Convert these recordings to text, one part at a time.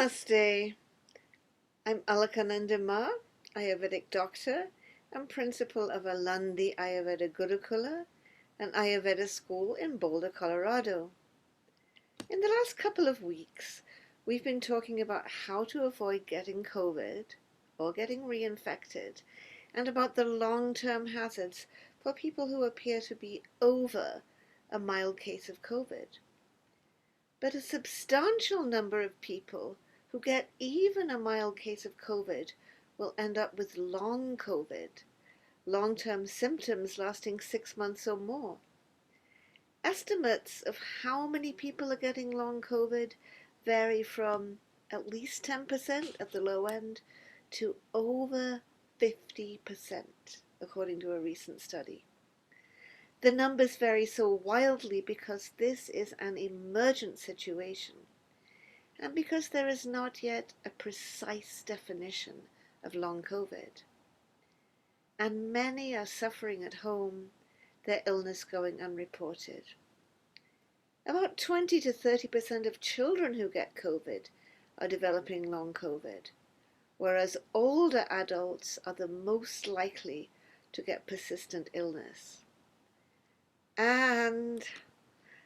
Namaste. I'm Alakanandama, Ayurvedic doctor and principal of Alandi Ayurveda Gurukula, an Ayurveda school in Boulder, Colorado. In the last couple of weeks, we've been talking about how to avoid getting COVID or getting reinfected, and about the long-term hazards for people who appear to be over a mild case of COVID. But a substantial number of people who get even a mild case of COVID will end up with long COVID, long-term symptoms lasting 6 months or more. Estimates of how many people are getting long COVID vary from at least 10% at the low end to over 50%, according to a recent study. The numbers vary so wildly because this is an emergent situation, and because there is not yet a precise definition of long COVID. And many are suffering at home, their illness going unreported. About 20 to 30% of children who get COVID are developing long COVID, whereas older adults are the most likely to get persistent illness. And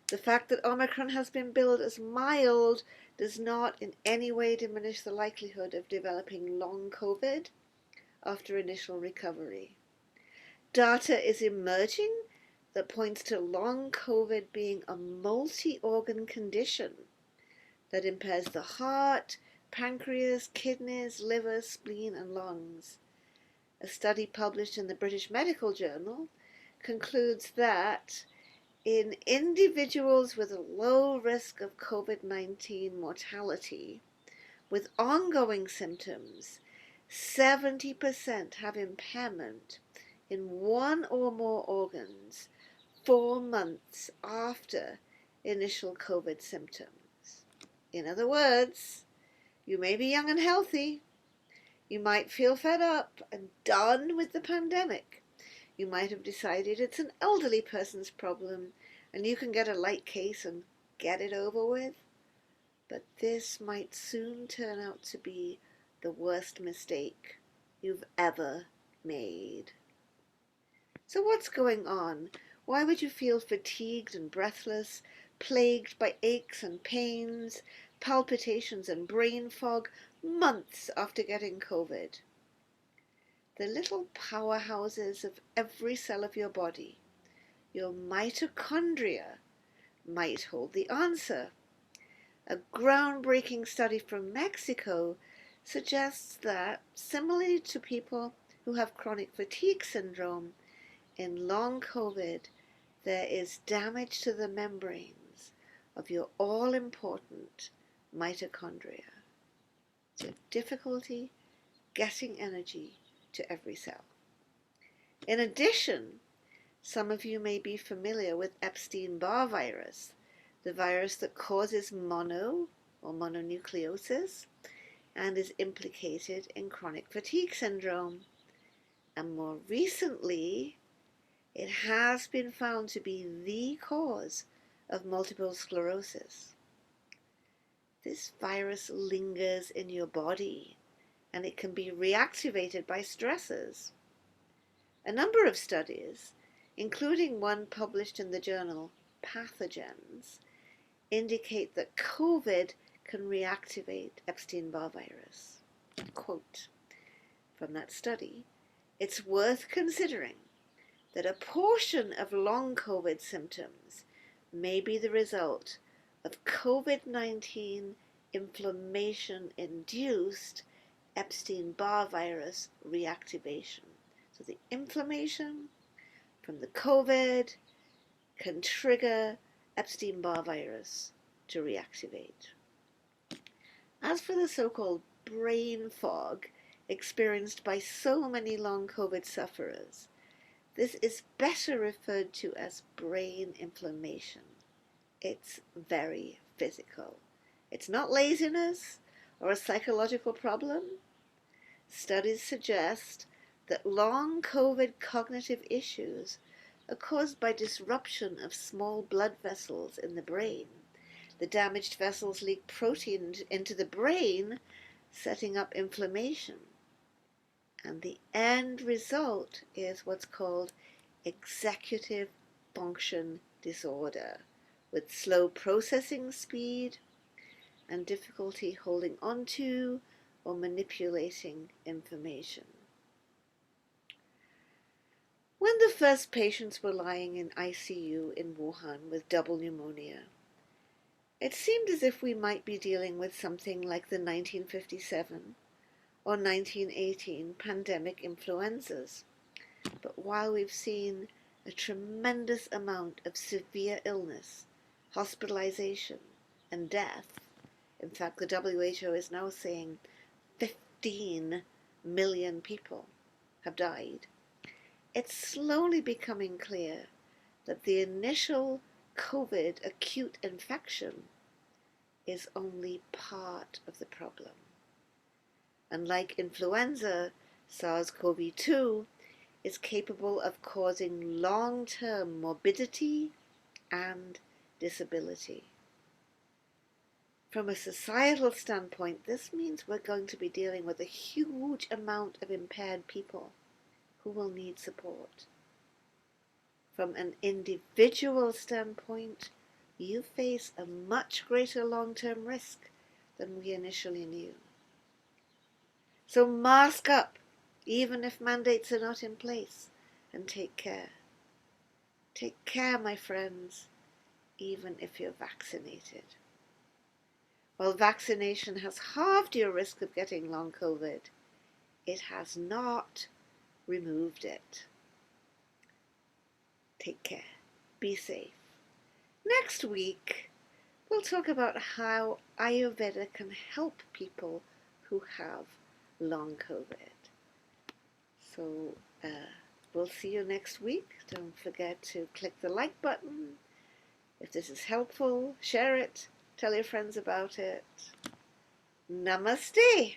the fact that Omicron has been billed as mild does not in any way diminish the likelihood of developing long COVID after initial recovery. Data is emerging that points to long COVID being a multi-organ condition that impairs the heart, pancreas, kidneys, liver, spleen, and lungs. A study published in the British Medical Journal concludes that in individuals with a low risk of COVID-19 mortality with ongoing symptoms, 70% have impairment in one or more organs 4 months after initial COVID symptoms. In other words, you may be young and healthy. You might feel fed up and done with the pandemic. You might have decided it's an elderly person's problem and you can get a light case and get it over with. But this might soon turn out to be the worst mistake you've ever made. So what's going on? Why would you feel fatigued and breathless, plagued by aches and pains, palpitations and brain fog months after getting COVID? The little powerhouses of every cell of your body, your mitochondria, might hold the answer. A groundbreaking study from Mexico suggests that, similarly to people who have chronic fatigue syndrome, in long COVID, there is damage to the membranes of your all-important mitochondria. So difficulty getting energy to every cell. In addition, some of you may be familiar with Epstein-Barr virus, the virus that causes mononucleosis and is implicated in chronic fatigue syndrome. And more recently, it has been found to be the cause of multiple sclerosis. This virus lingers in your body, and it can be reactivated by stressors. A number of studies, including one published in the journal Pathogens, indicate that COVID can reactivate Epstein-Barr virus. Quote from that study, "It's worth considering that a portion of long COVID symptoms may be the result of COVID-19 inflammation-induced Epstein-Barr virus reactivation." So the inflammation from the COVID can trigger Epstein-Barr virus to reactivate. As for the so-called brain fog experienced by so many long COVID sufferers, this is better referred to as brain inflammation. It's very physical. It's not laziness or a psychological problem. Studies suggest that long COVID cognitive issues are caused by disruption of small blood vessels in the brain, The damaged vessels leak protein into the brain, setting up inflammation. And the end result is what's called executive function disorder, with slow processing speed and difficulty holding onto or manipulating information. When the first patients were lying in ICU in Wuhan with double pneumonia, it seemed as if we might be dealing with something like the 1957 or 1918 pandemic influenzas. But while we've seen a tremendous amount of severe illness, hospitalization, and death, in fact, the WHO is now saying 15 million people have died, it's slowly becoming clear that the initial COVID acute infection is only part of the problem. Unlike influenza, SARS-CoV-2 is capable of causing long-term morbidity and disability. From a societal standpoint, this means we're going to be dealing with a huge amount of impaired people who will need support. From an individual standpoint, you face a much greater long-term risk than we initially knew. So mask up, even if mandates are not in place, and take care. Take care, my friends, even if you're vaccinated. While vaccination has halved your risk of getting long COVID, it has not removed it. Take care. Be safe. Next week, we'll talk about how Ayurveda can help people who have long COVID. So we'll see you next week. Don't forget to click the like button. If this is helpful, share it. Tell your friends about it. Namaste.